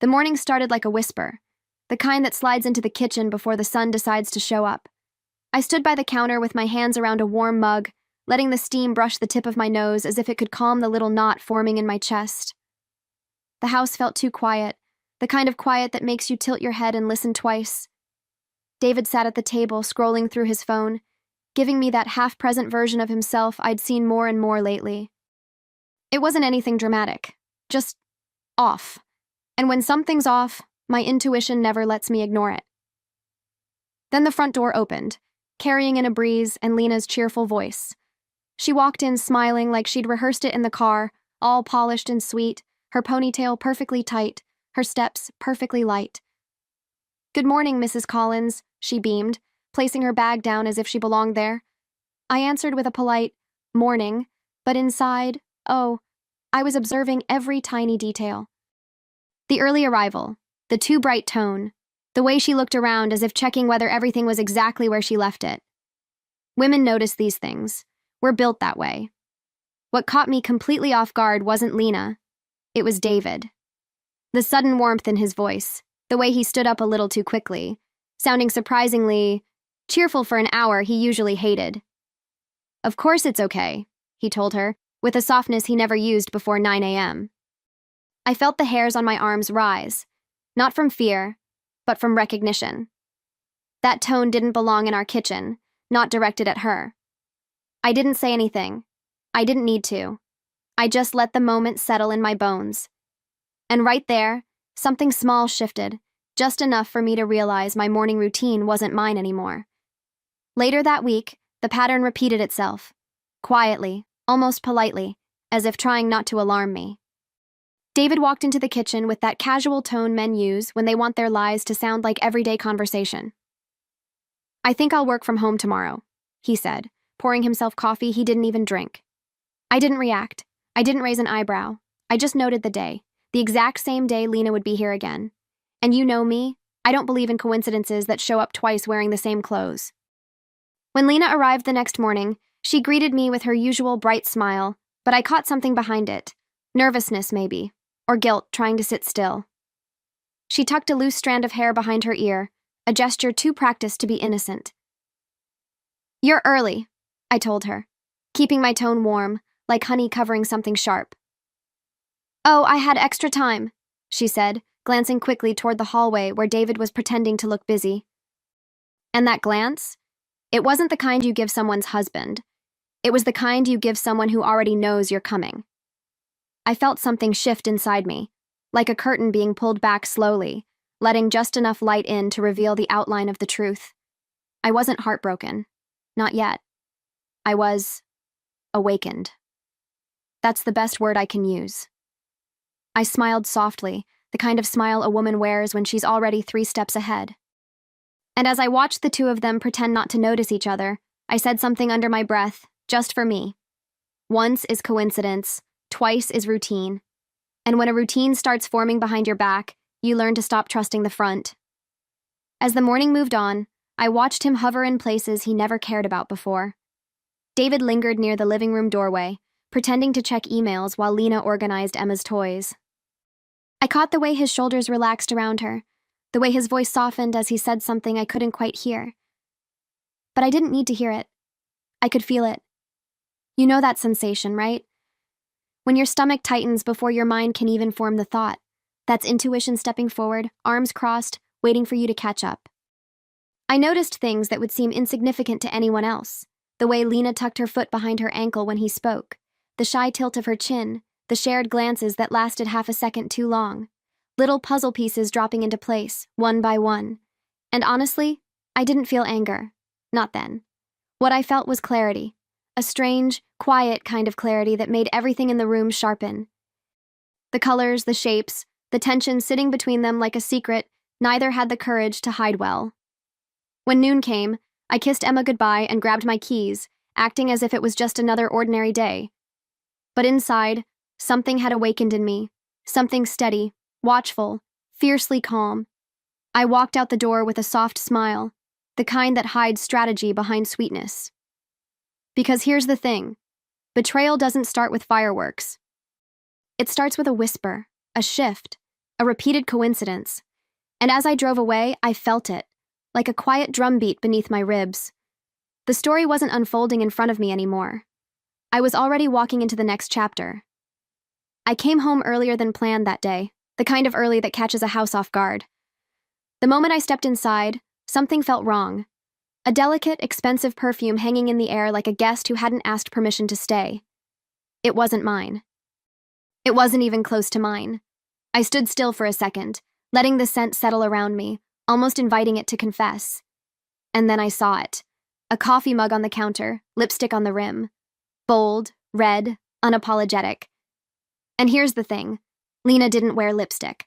The morning started like a whisper, the kind that slides into the kitchen before the sun decides to show up. I stood by the counter with my hands around a warm mug, letting the steam brush the tip of my nose as if it could calm the little knot forming in my chest. The house felt too quiet, the kind of quiet that makes you tilt your head and listen twice. David sat at the table, scrolling through his phone, giving me that half-present version of himself I'd seen more and more lately. It wasn't anything dramatic, just off. And when something's off, my intuition never lets me ignore it. Then the front door opened, carrying in a breeze and Lena's cheerful voice. She walked in smiling like she'd rehearsed it in the car, all polished and sweet, her ponytail perfectly tight, her steps perfectly light. "Good morning, Mrs. Collins," she beamed, placing her bag down as if she belonged there. I answered with a polite, "Morning," but inside, oh, I was observing every tiny detail. The early arrival, the too bright tone, the way she looked around as if checking whether everything was exactly where she left it. Women notice these things. We're built that way. What caught me completely off guard wasn't Lena. It was David. The sudden warmth in his voice, the way he stood up a little too quickly, sounding surprisingly cheerful for an hour he usually hated. "Of course it's okay," he told her, with a softness he never used before 9 a.m. I felt the hairs on my arms rise, not from fear, but from recognition. That tone didn't belong in our kitchen, not directed at her. I didn't say anything. I didn't need to. I just let the moment settle in my bones. And right there, something small shifted, just enough for me to realize my morning routine wasn't mine anymore. Later that week, the pattern repeated itself, quietly, almost politely, as if trying not to alarm me. David walked into the kitchen with that casual tone men use when they want their lies to sound like everyday conversation. "I think I'll work from home tomorrow," he said, pouring himself coffee he didn't even drink. I didn't react. I didn't raise an eyebrow. I just noted the day, the exact same day Lena would be here again. And you know me, I don't believe in coincidences that show up twice wearing the same clothes. When Lena arrived the next morning, she greeted me with her usual bright smile, but I caught something behind it. Nervousness, maybe, or guilt trying to sit still. She tucked a loose strand of hair behind her ear, a gesture too practiced to be innocent. "You're early," I told her, keeping my tone warm, like honey covering something sharp. "Oh, I had extra time," she said, glancing quickly toward the hallway where David was pretending to look busy. And that glance? It wasn't the kind you give someone's husband. It was the kind you give someone who already knows you're coming. I felt something shift inside me, like a curtain being pulled back slowly, letting just enough light in to reveal the outline of the truth. I wasn't heartbroken. Not yet. I was awakened. That's the best word I can use. I smiled softly, the kind of smile a woman wears when she's already 3 steps ahead. And as I watched the two of them pretend not to notice each other, I said something under my breath, just for me. Once is coincidence, twice is routine. And when a routine starts forming behind your back, you learn to stop trusting the front. As the morning moved on, I watched him hover in places he never cared about before. David lingered near the living room doorway, pretending to check emails while Lena organized Emma's toys. I caught the way his shoulders relaxed around her, the way his voice softened as he said something I couldn't quite hear. But I didn't need to hear it. I could feel it. You know that sensation, right? When your stomach tightens before your mind can even form the thought. That's intuition stepping forward, arms crossed, waiting for you to catch up. I noticed things that would seem insignificant to anyone else. The way Lena tucked her foot behind her ankle when he spoke, the shy tilt of her chin, the shared glances that lasted half a second too long, little puzzle pieces dropping into place, one by one. And honestly, I didn't feel anger. Not then. What I felt was clarity, a strange, quiet kind of clarity that made everything in the room sharpen. The colors, the shapes, the tension sitting between them like a secret neither had the courage to hide well. When noon came, I kissed Emma goodbye and grabbed my keys, acting as if it was just another ordinary day. But inside, something had awakened in me, something steady, watchful, fiercely calm. I walked out the door with a soft smile, the kind that hides strategy behind sweetness. Because here's the thing, betrayal doesn't start with fireworks. It starts with a whisper, a shift, A repeated coincidence. And as I drove away, I felt it, like a quiet drumbeat beneath my ribs. The story wasn't unfolding in front of me anymore. I was already walking into the next chapter. I came home earlier than planned that day, the kind of early that catches a house off guard. The moment I stepped inside, something felt wrong. A delicate, expensive perfume hanging in the air like a guest who hadn't asked permission to stay. It wasn't mine. It wasn't even close to mine. I stood still for a second, letting the scent settle around me, almost inviting it to confess. And then I saw it. A coffee mug on the counter, lipstick on the rim. Bold, red, unapologetic. And here's the thing, Lena didn't wear lipstick.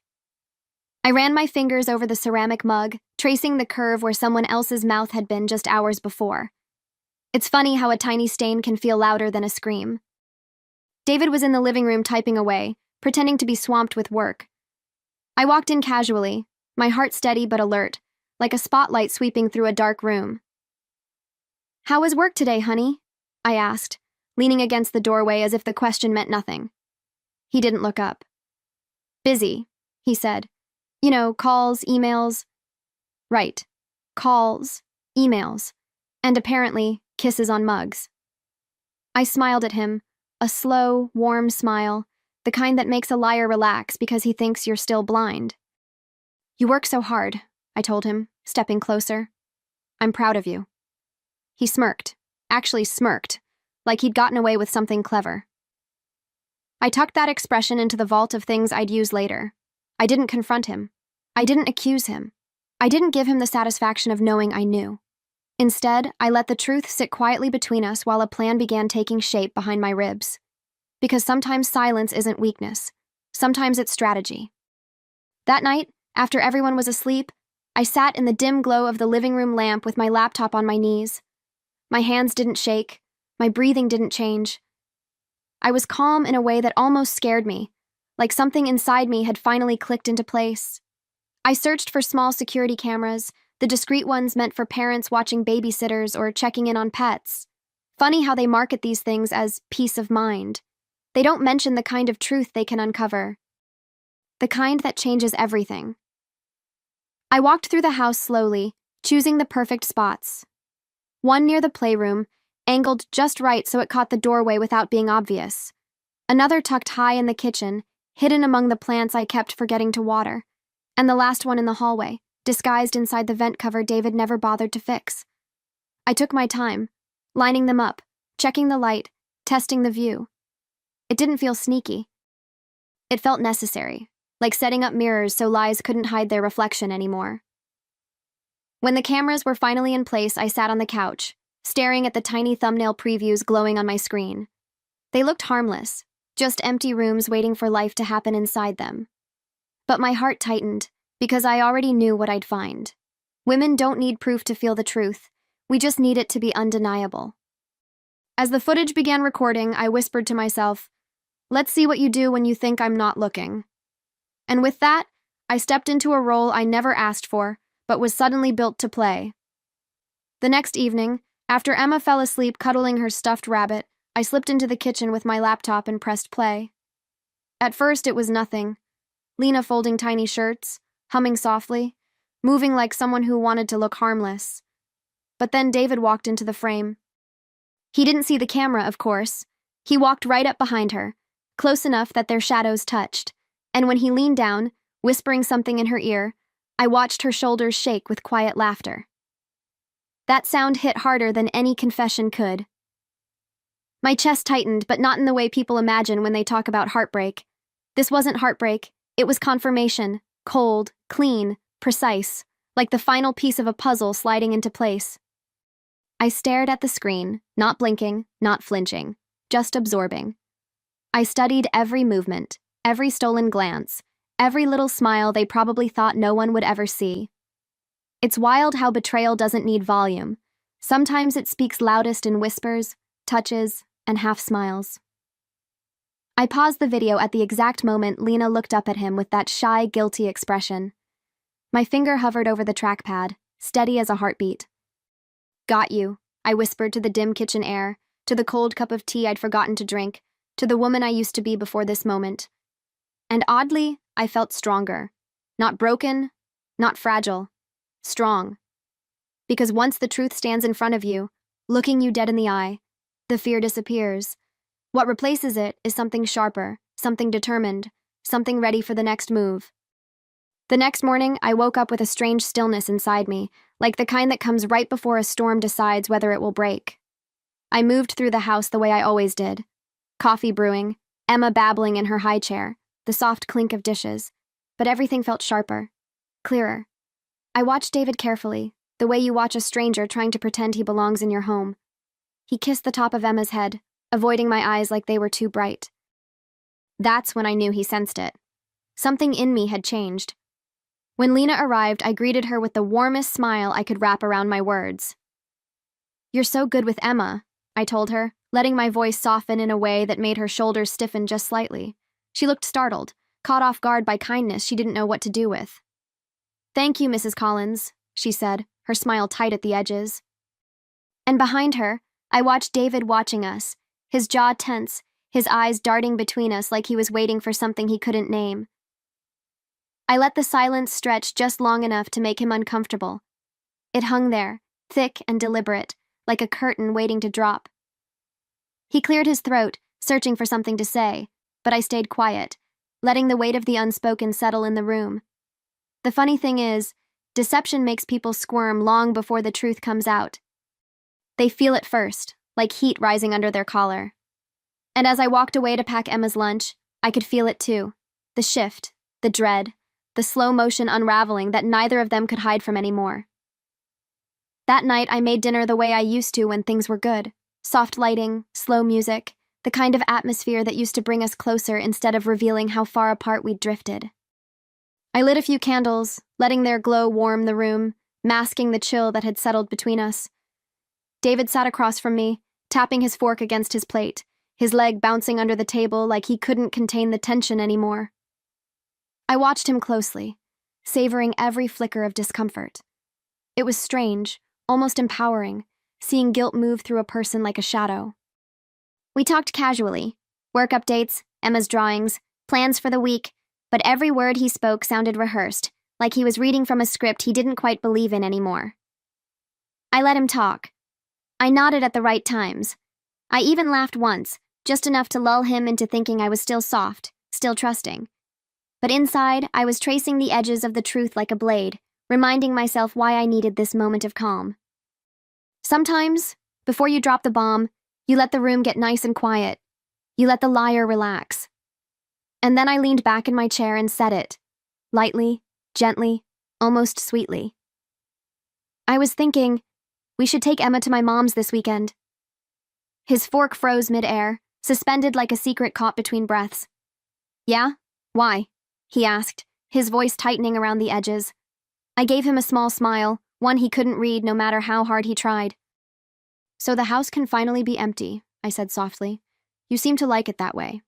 I ran my fingers over the ceramic mug, tracing the curve where someone else's mouth had been just hours before. It's funny how a tiny stain can feel louder than a scream. David was in the living room typing away, pretending to be swamped with work. I walked in casually, my heart steady but alert, like a spotlight sweeping through a dark room. "How was work today, honey?" I asked, leaning against the doorway as if the question meant nothing. He didn't look up. "Busy," he said. "You know, calls, emails." Right. Calls, emails, and apparently, kisses on mugs. I smiled at him, a slow, warm smile, the kind that makes a liar relax because he thinks you're still blind. "You work so hard," I told him, stepping closer. "I'm proud of you." He smirked, actually smirked, like he'd gotten away with something clever. I tucked that expression into the vault of things I'd use later. I didn't confront him. I didn't accuse him. I didn't give him the satisfaction of knowing I knew. Instead, I let the truth sit quietly between us while a plan began taking shape behind my ribs. Because sometimes silence isn't weakness. Sometimes it's strategy. That night, after everyone was asleep, I sat in the dim glow of the living room lamp with my laptop on my knees. My hands didn't shake. My breathing didn't change. I was calm in a way that almost scared me, like something inside me had finally clicked into place. I searched for small security cameras, the discreet ones meant for parents watching babysitters or checking in on pets. Funny how they market these things as peace of mind. They don't mention the kind of truth they can uncover. The kind that changes everything. I walked through the house slowly, choosing the perfect spots. One near the playroom, angled just right so it caught the doorway without being obvious. Another tucked high in the kitchen, hidden among the plants I kept forgetting to water. And the last one in the hallway, disguised inside the vent cover David never bothered to fix. I took my time, lining them up, checking the light, testing the view. It didn't feel sneaky. It felt necessary, like setting up mirrors so lies couldn't hide their reflection anymore. When the cameras were finally in place, I sat on the couch, staring at the tiny thumbnail previews glowing on my screen. They looked harmless, just empty rooms waiting for life to happen inside them. But my heart tightened, because I already knew what I'd find. Women don't need proof to feel the truth. We just need it to be undeniable. As the footage began recording, I whispered to myself, "Let's see what you do when you think I'm not looking." And with that, I stepped into a role I never asked for, but was suddenly built to play. The next evening, after Emma fell asleep cuddling her stuffed rabbit, I slipped into the kitchen with my laptop and pressed play. At first, it was nothing. Lena folding tiny shirts, humming softly, moving like someone who wanted to look harmless. But then David walked into the frame. He didn't see the camera, of course. He walked right up behind her, close enough that their shadows touched, and when he leaned down, whispering something in her ear, I watched her shoulders shake with quiet laughter. That sound hit harder than any confession could. My chest tightened, but not in the way people imagine when they talk about heartbreak. This wasn't heartbreak, it was confirmation, cold, clean, precise, like the final piece of a puzzle sliding into place. I stared at the screen, not blinking, not flinching, just absorbing. I studied every movement, every stolen glance, every little smile they probably thought no one would ever see. It's wild how betrayal doesn't need volume. Sometimes it speaks loudest in whispers, touches, and half smiles. I paused the video at the exact moment Lena looked up at him with that shy, guilty expression. My finger hovered over the trackpad, steady as a heartbeat. "Got you," I whispered to the dim kitchen air, to the cold cup of tea I'd forgotten to drink, to the woman I used to be before this moment. And oddly, I felt stronger. Not broken, not fragile. Strong. Because once the truth stands in front of you, looking you dead in the eye, the fear disappears. What replaces it is something sharper, something determined, something ready for the next move. The next morning, I woke up with a strange stillness inside me, like the kind that comes right before a storm decides whether it will break. I moved through the house the way I always did. Coffee brewing, Emma babbling in her high chair, the soft clink of dishes, but everything felt sharper, clearer. I watched David carefully, the way you watch a stranger trying to pretend he belongs in your home. He kissed the top of Emma's head, avoiding my eyes like they were too bright. That's when I knew he sensed it. Something in me had changed. When Lena arrived, I greeted her with the warmest smile I could wrap around my words. "You're so good with Emma," I told her, letting my voice soften in a way that made her shoulders stiffen just slightly. She looked startled, caught off guard by kindness she didn't know what to do with. "Thank you, Mrs. Collins," she said, her smile tight at the edges. And behind her, I watched David watching us, his jaw tense, his eyes darting between us like he was waiting for something he couldn't name. I let the silence stretch just long enough to make him uncomfortable. It hung there, thick and deliberate, like a curtain waiting to drop. He cleared his throat, searching for something to say, but I stayed quiet, letting the weight of the unspoken settle in the room. The funny thing is, deception makes people squirm long before the truth comes out. They feel it first, like heat rising under their collar. And as I walked away to pack Emma's lunch, I could feel it too. The shift, the dread, the slow motion unraveling that neither of them could hide from anymore. That night I made dinner the way I used to when things were good. Soft lighting, slow music, the kind of atmosphere that used to bring us closer instead of revealing how far apart we'd drifted. I lit a few candles, letting their glow warm the room, masking the chill that had settled between us. David sat across from me, tapping his fork against his plate, his leg bouncing under the table like he couldn't contain the tension anymore. I watched him closely, savoring every flicker of discomfort. It was strange, almost empowering, seeing guilt move through a person like a shadow. We talked casually, work updates, Emma's drawings, plans for the week, but every word he spoke sounded rehearsed, like he was reading from a script he didn't quite believe in anymore. I let him talk. I nodded at the right times. I even laughed once, just enough to lull him into thinking I was still soft, still trusting. But inside, I was tracing the edges of the truth like a blade, reminding myself why I needed this moment of calm. Sometimes, before you drop the bomb, you let the room get nice and quiet. You let the liar relax. And then I leaned back in my chair and said it, lightly, gently, almost sweetly. I was thinking, we should take Emma to my mom's this weekend. His fork froze mid-air, suspended like a secret caught between breaths. Yeah? Why? He asked, his voice tightening around the edges. I gave him a small smile, one he couldn't read no matter how hard he tried. So the house can finally be empty, I said softly. You seem to like it that way.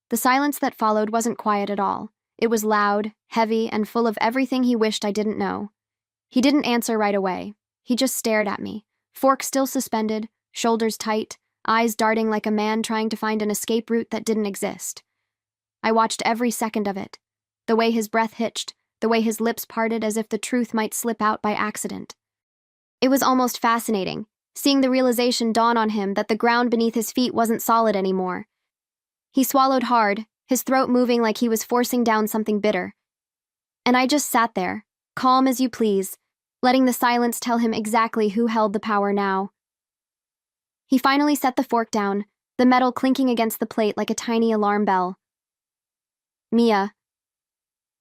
The silence that followed wasn't quiet at all. It was loud, heavy, and full of everything he wished I didn't know. He didn't answer right away. He just stared at me, fork still suspended, shoulders tight, eyes darting like a man trying to find an escape route that didn't exist. I watched every second of it, the way his breath hitched, the way his lips parted as if the truth might slip out by accident. It was almost fascinating, seeing the realization dawn on him that the ground beneath his feet wasn't solid anymore. He swallowed hard, his throat moving like he was forcing down something bitter. And I just sat there, calm as you please, letting the silence tell him exactly who held the power now. He finally set the fork down, the metal clinking against the plate like a tiny alarm bell. Mia.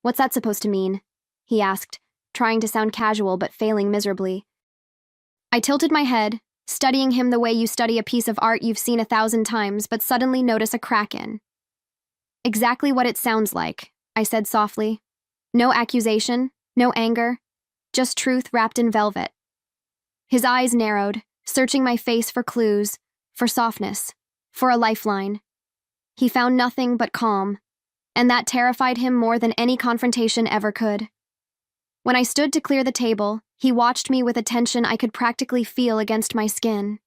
What's that supposed to mean? He asked, trying to sound casual but failing miserably. I tilted my head, studying him the way you study a piece of art you've seen 1,000 times but suddenly notice a crack in. Exactly what it sounds like, I said softly. No accusation, no anger, just truth wrapped in velvet. His eyes narrowed, searching my face for clues, for softness, for a lifeline. He found nothing but calm, and that terrified him more than any confrontation ever could. When I stood to clear the table, he watched me with a tension I could practically feel against my skin.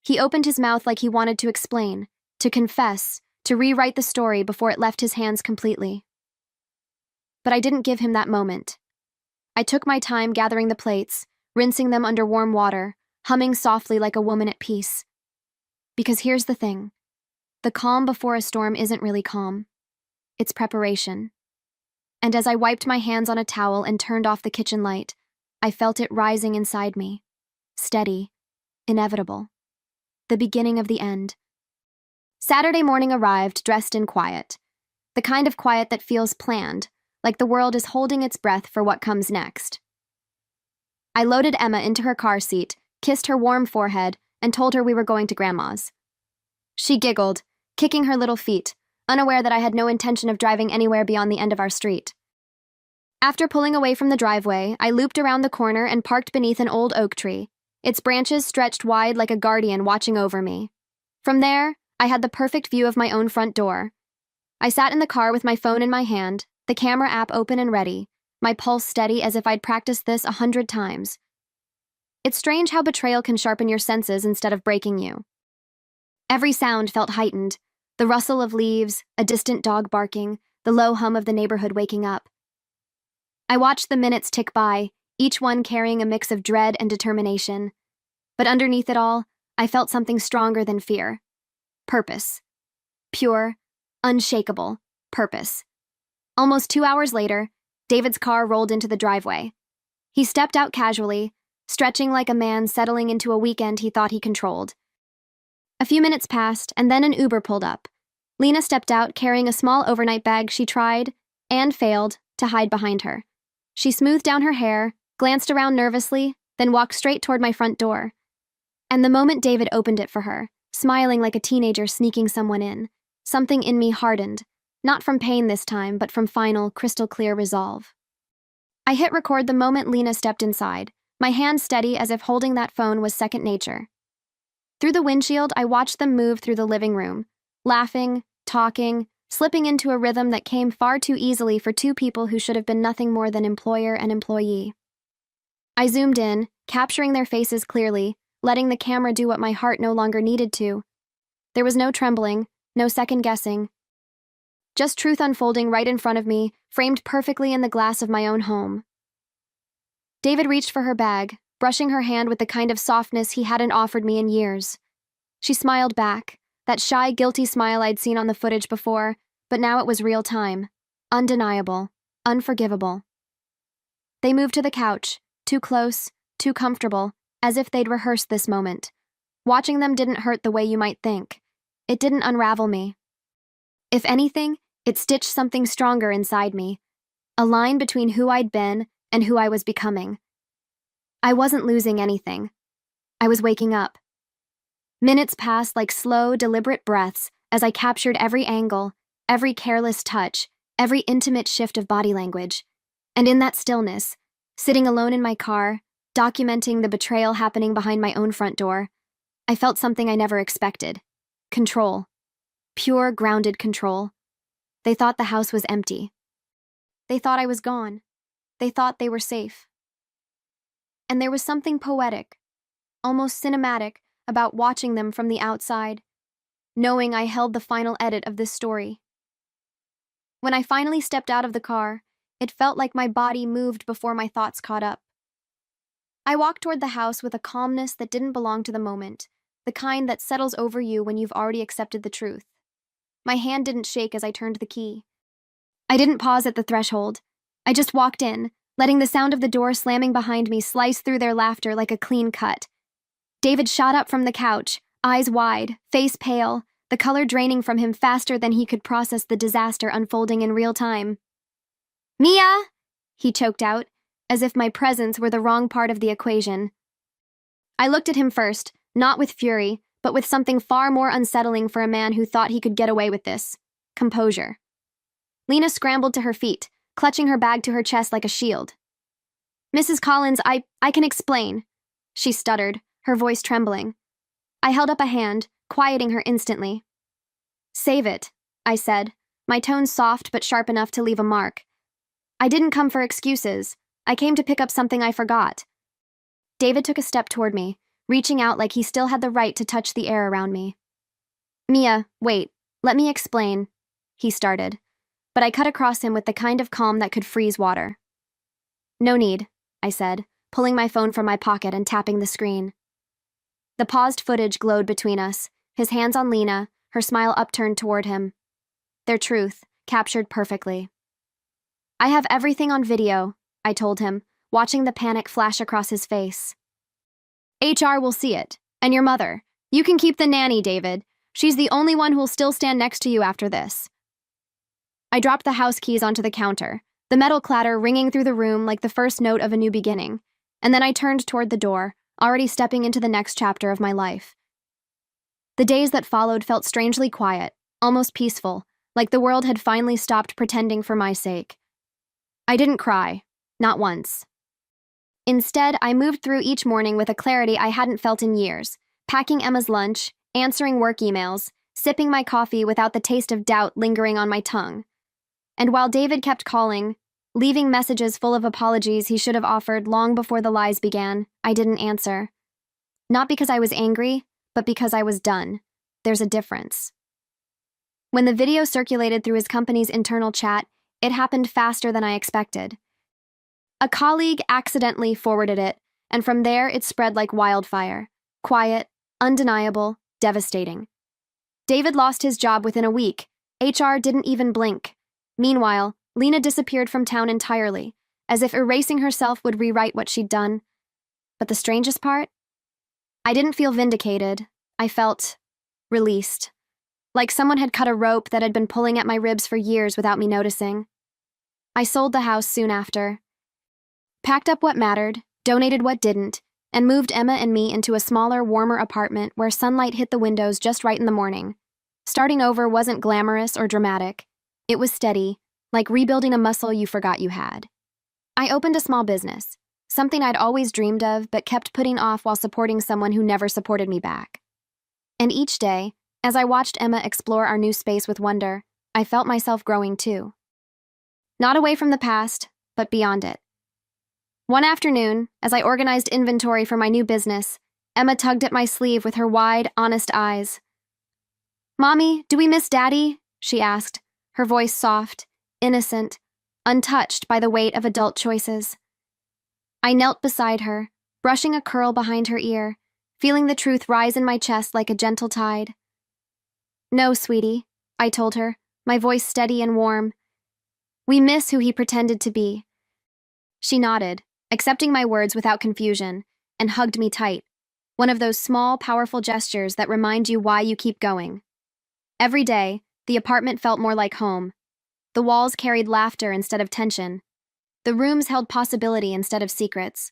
He opened his mouth like he wanted to explain, to confess, to rewrite the story before it left his hands completely. but I didn't give him that moment. I took my time gathering the plates, rinsing them under warm water, humming softly like a woman at peace. Because here's the thing. The calm before a storm isn't really calm. It's preparation. And as I wiped my hands on a towel and turned off the kitchen light, I felt it rising inside me. Steady. Inevitable. The beginning of the end. Saturday morning arrived dressed in quiet. The kind of quiet that feels planned, like the world is holding its breath for what comes next. I loaded Emma into her car seat, kissed her warm forehead, and told her we were going to Grandma's. She giggled, kicking her little feet, unaware that I had no intention of driving anywhere beyond the end of our street. After pulling away from the driveway, I looped around the corner and parked beneath an old oak tree, its branches stretched wide like a guardian watching over me. From there, I had the perfect view of my own front door. I sat in the car with my phone in my hand, the camera app open and ready, my pulse steady as if I'd practiced this 100 times. It's strange how betrayal can sharpen your senses instead of breaking you. Every sound felt heightened, the rustle of leaves, a distant dog barking, the low hum of the neighborhood waking up. I watched the minutes tick by, each one carrying a mix of dread and determination. But underneath it all, I felt something stronger than fear. Purpose. Pure, unshakable purpose. Almost 2 hours later, David's car rolled into the driveway. He stepped out casually, stretching like a man settling into a weekend he thought he controlled. A few minutes passed, and then an Uber pulled up. Lena stepped out carrying a small overnight bag she tried, and failed, to hide behind her. She smoothed down her hair, glanced around nervously, then walked straight toward my front door. And the moment David opened it for her, smiling like a teenager sneaking someone in, something in me hardened, not from pain this time, but from final, crystal-clear resolve. I hit record the moment Lena stepped inside, my hand steady as if holding that phone was second nature. Through the windshield, I watched them move through the living room, laughing, talking, slipping into a rhythm that came far too easily for two people who should have been nothing more than employer and employee. I zoomed in, capturing their faces clearly, letting the camera do what my heart no longer needed to. There was no trembling, no second-guessing. Just truth unfolding right in front of me, framed perfectly in the glass of my own home. David reached for her bag, brushing her hand with the kind of softness he hadn't offered me in years. She smiled back, that shy, guilty smile I'd seen on the footage before, but now it was real time. Undeniable. Unforgivable. They moved to the couch, too close, too comfortable, as if they'd rehearsed this moment. Watching them didn't hurt the way you might think. It didn't unravel me. If anything, it stitched something stronger inside me. A line between who I'd been and who I was becoming. I wasn't losing anything. I was waking up. Minutes passed like slow, deliberate breaths as I captured every angle, every careless touch, every intimate shift of body language. And in that stillness, sitting alone in my car, documenting the betrayal happening behind my own front door, I felt something I never expected. Control. Pure, grounded control. They thought the house was empty. They thought I was gone. They thought they were safe. And there was something poetic, almost cinematic, about watching them from the outside, knowing I held the final edit of this story. When I finally stepped out of the car, it felt like my body moved before my thoughts caught up. I walked toward the house with a calmness that didn't belong to the moment, the kind that settles over you when you've already accepted the truth. My hand didn't shake as I turned the key. I didn't pause at the threshold. I just walked in, letting the sound of the door slamming behind me slice through their laughter like a clean cut. David shot up from the couch, eyes wide, face pale, the color draining from him faster than he could process the disaster unfolding in real time. "Mia!" he choked out, as if my presence were the wrong part of the equation. I looked at him first, not with fury, but with something far more unsettling for a man who thought he could get away with this: composure. Lena scrambled to her feet, clutching her bag to her chest like a shield. "Mrs. Collins, I can explain," she stuttered, her voice trembling. I held up a hand, quieting her instantly. "Save it," I said, my tone soft but sharp enough to leave a mark. "I didn't come for excuses. I came to pick up something I forgot." David took a step toward me, reaching out like he still had the right to touch the air around me. "Mia, wait, let me explain," he started. but I cut across him with the kind of calm that could freeze water. "No need," I said, pulling my phone from my pocket and tapping the screen. The paused footage glowed between us, his hands on Lena, her smile upturned toward him. Their truth, captured perfectly. "I have everything on video," I told him, watching the panic flash across his face. "HR will see it. And your mother. You can keep the nanny, David. She's the only one who'll still stand next to you after this." I dropped the house keys onto the counter, the metal clatter ringing through the room like the first note of a new beginning, and then I turned toward the door, already stepping into the next chapter of my life. The days that followed felt strangely quiet, almost peaceful, like the world had finally stopped pretending for my sake. I didn't cry, not once. Instead, I moved through each morning with a clarity I hadn't felt in years, packing Emma's lunch, answering work emails, sipping my coffee without the taste of doubt lingering on my tongue. And while David kept calling, leaving messages full of apologies he should have offered long before the lies began, I didn't answer. Not because I was angry, but because I was done. There's a difference. When the video circulated through his company's internal chat, it happened faster than I expected. A colleague accidentally forwarded it, and from there it spread like wildfire. Quiet, undeniable, devastating. David lost his job within a week. HR didn't even blink. Meanwhile, Lena disappeared from town entirely, as if erasing herself would rewrite what she'd done. But the strangest part? I didn't feel vindicated. I felt released. Like someone had cut a rope that had been pulling at my ribs for years without me noticing. I sold the house soon after. Packed up what mattered, donated what didn't, and moved Emma and me into a smaller, warmer apartment where sunlight hit the windows just right in the morning. Starting over wasn't glamorous or dramatic. It was steady, like rebuilding a muscle you forgot you had. I opened a small business, something I'd always dreamed of but kept putting off while supporting someone who never supported me back. And each day, as I watched Emma explore our new space with wonder, I felt myself growing too. Not away from the past, but beyond it. One afternoon, as I organized inventory for my new business, Emma tugged at my sleeve with her wide, honest eyes. "Mommy, do we miss Daddy?" she asked, her voice soft, innocent, untouched by the weight of adult choices. I knelt beside her, brushing a curl behind her ear, feeling the truth rise in my chest like a gentle tide. "No, sweetie," I told her, my voice steady and warm. "We miss who he pretended to be." She nodded, accepting my words without confusion, and hugged me tight, one of those small, powerful gestures that remind you why you keep going. Every day, the apartment felt more like home. The walls carried laughter instead of tension. The rooms held possibility instead of secrets.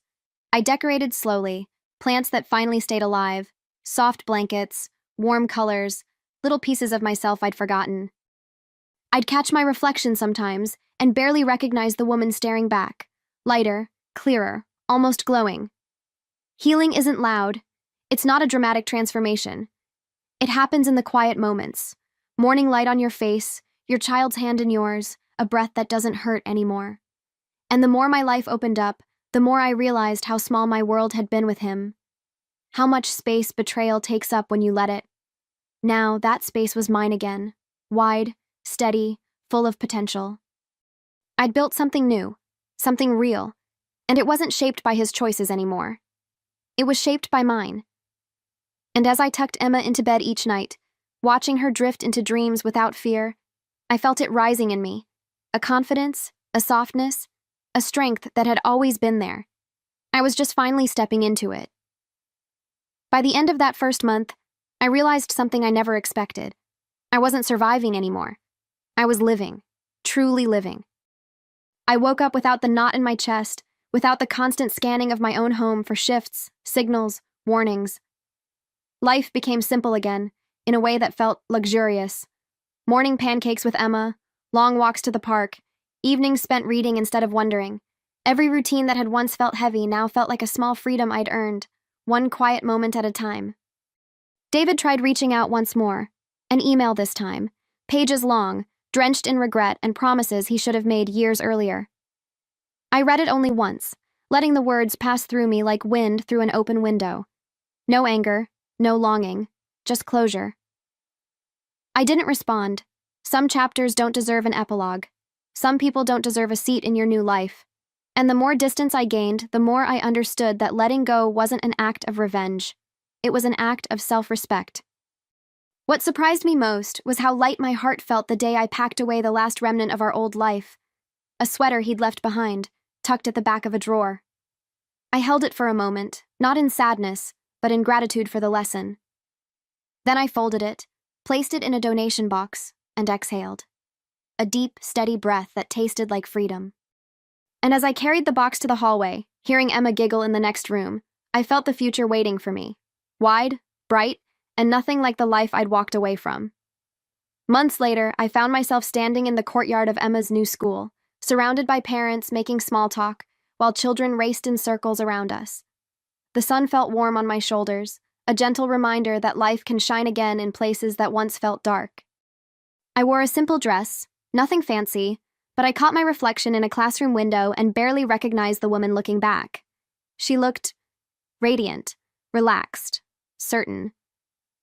I decorated slowly, plants that finally stayed alive, soft blankets, warm colors, little pieces of myself I'd forgotten. I'd catch my reflection sometimes and barely recognize the woman staring back, lighter, clearer, almost glowing. Healing isn't loud. It's not a dramatic transformation. It happens in the quiet moments. Morning light on your face, your child's hand in yours, a breath that doesn't hurt anymore. And the more my life opened up, the more I realized how small my world had been with him. How much space betrayal takes up when you let it. Now, that space was mine again. Wide, steady, full of potential. I'd built something new, something real, and it wasn't shaped by his choices anymore. It was shaped by mine. And as I tucked Emma into bed each night, watching her drift into dreams without fear, I felt it rising in me, a confidence, a softness, a strength that had always been there. I was just finally stepping into it. By the end of that first month, I realized something I never expected. I wasn't surviving anymore. I was living, truly living. I woke up without the knot in my chest, without the constant scanning of my own home for shifts, signals, warnings. Life became simple again, in a way that felt luxurious. Morning pancakes with Emma, long walks to the park, evenings spent reading instead of wondering. Every routine that had once felt heavy now felt like a small freedom I'd earned, one quiet moment at a time. David tried reaching out once more, an email this time, pages long, drenched in regret and promises he should have made years earlier. I read it only once, letting the words pass through me like wind through an open window. No anger, no longing, just closure. I didn't respond. Some chapters don't deserve an epilogue. Some people don't deserve a seat in your new life. And the more distance I gained, the more I understood that letting go wasn't an act of revenge. It was an act of self-respect. What surprised me most was how light my heart felt the day I packed away the last remnant of our old life. A sweater he'd left behind, tucked at the back of a drawer. I held it for a moment, not in sadness, but in gratitude for the lesson. Then I folded it, placed it in a donation box, and exhaled. A deep, steady breath that tasted like freedom. And as I carried the box to the hallway, hearing Emma giggle in the next room, I felt the future waiting for me. Wide, bright, and nothing like the life I'd walked away from. Months later, I found myself standing in the courtyard of Emma's new school, surrounded by parents making small talk, while children raced in circles around us. The sun felt warm on my shoulders, a gentle reminder that life can shine again in places that once felt dark. I wore a simple dress, nothing fancy, but I caught my reflection in a classroom window and barely recognized the woman looking back. She looked radiant, relaxed, certain.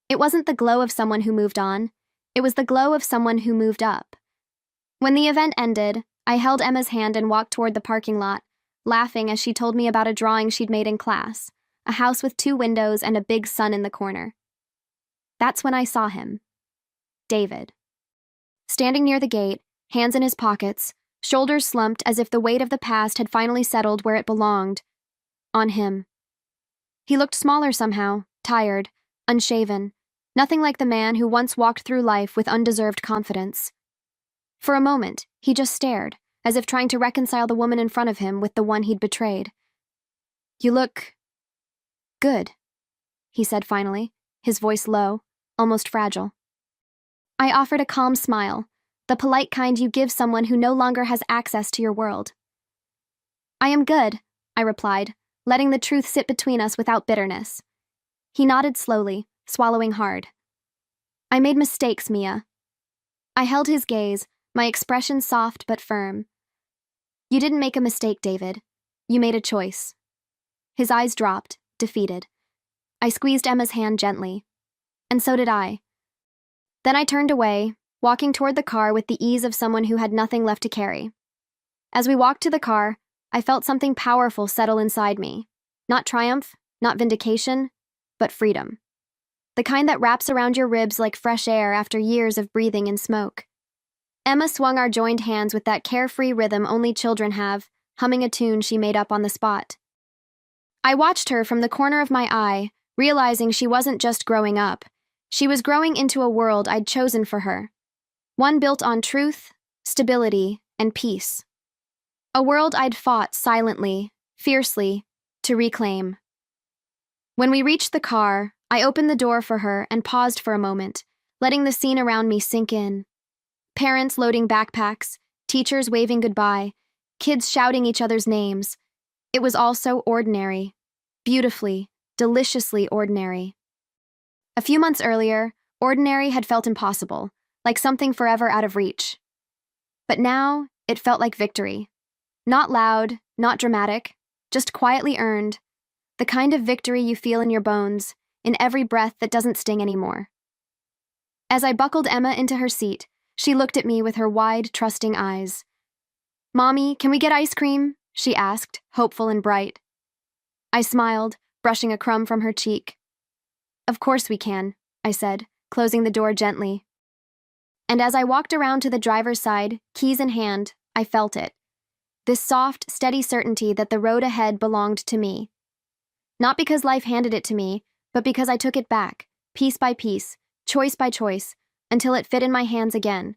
It wasn't the glow of someone who moved on. It was the glow of someone who moved up. When the event ended, I held Emma's hand and walked toward the parking lot, laughing as she told me about a drawing she'd made in class, a house with 2 windows and a big sun in the corner. That's when I saw him. David. Standing near the gate, hands in his pockets, shoulders slumped as if the weight of the past had finally settled where it belonged. On him. He looked smaller somehow, tired, unshaven, nothing like the man who once walked through life with undeserved confidence. For a moment, he just stared, as if trying to reconcile the woman in front of him with the one he'd betrayed. "You look good," he said finally, his voice low, almost fragile. I offered a calm smile, the polite kind you give someone who no longer has access to your world. "I am good," I replied, letting the truth sit between us without bitterness. He nodded slowly, swallowing hard. "I made mistakes, Mia." I held his gaze, my expression soft but firm. "You didn't make a mistake, David. You made a choice." His eyes dropped, defeated. I squeezed Emma's hand gently. And so did I. Then I turned away, walking toward the car with the ease of someone who had nothing left to carry. As we walked to the car, I felt something powerful settle inside me. Not triumph, not vindication, but freedom. The kind that wraps around your ribs like fresh air after years of breathing in smoke. Emma swung our joined hands with that carefree rhythm only children have, humming a tune she made up on the spot. I watched her from the corner of my eye, realizing she wasn't just growing up. She was growing into a world I'd chosen for her. One built on truth, stability, and peace. A world I'd fought silently, fiercely, to reclaim. When we reached the car, I opened the door for her and paused for a moment, letting the scene around me sink in. Parents loading backpacks, teachers waving goodbye, kids shouting each other's names. It was all so ordinary, beautifully, deliciously ordinary. A few months earlier, ordinary had felt impossible, like something forever out of reach. But now, it felt like victory. Not loud, not dramatic, just quietly earned, the kind of victory you feel in your bones, in every breath that doesn't sting anymore. As I buckled Emma into her seat, she looked at me with her wide, trusting eyes. "Mommy, can we get ice cream?" she asked, hopeful and bright. I smiled, brushing a crumb from her cheek. "Of course we can," I said, closing the door gently. And as I walked around to the driver's side, keys in hand, I felt it. This soft, steady certainty that the road ahead belonged to me. Not because life handed it to me, but because I took it back, piece by piece, choice by choice, until it fit in my hands again,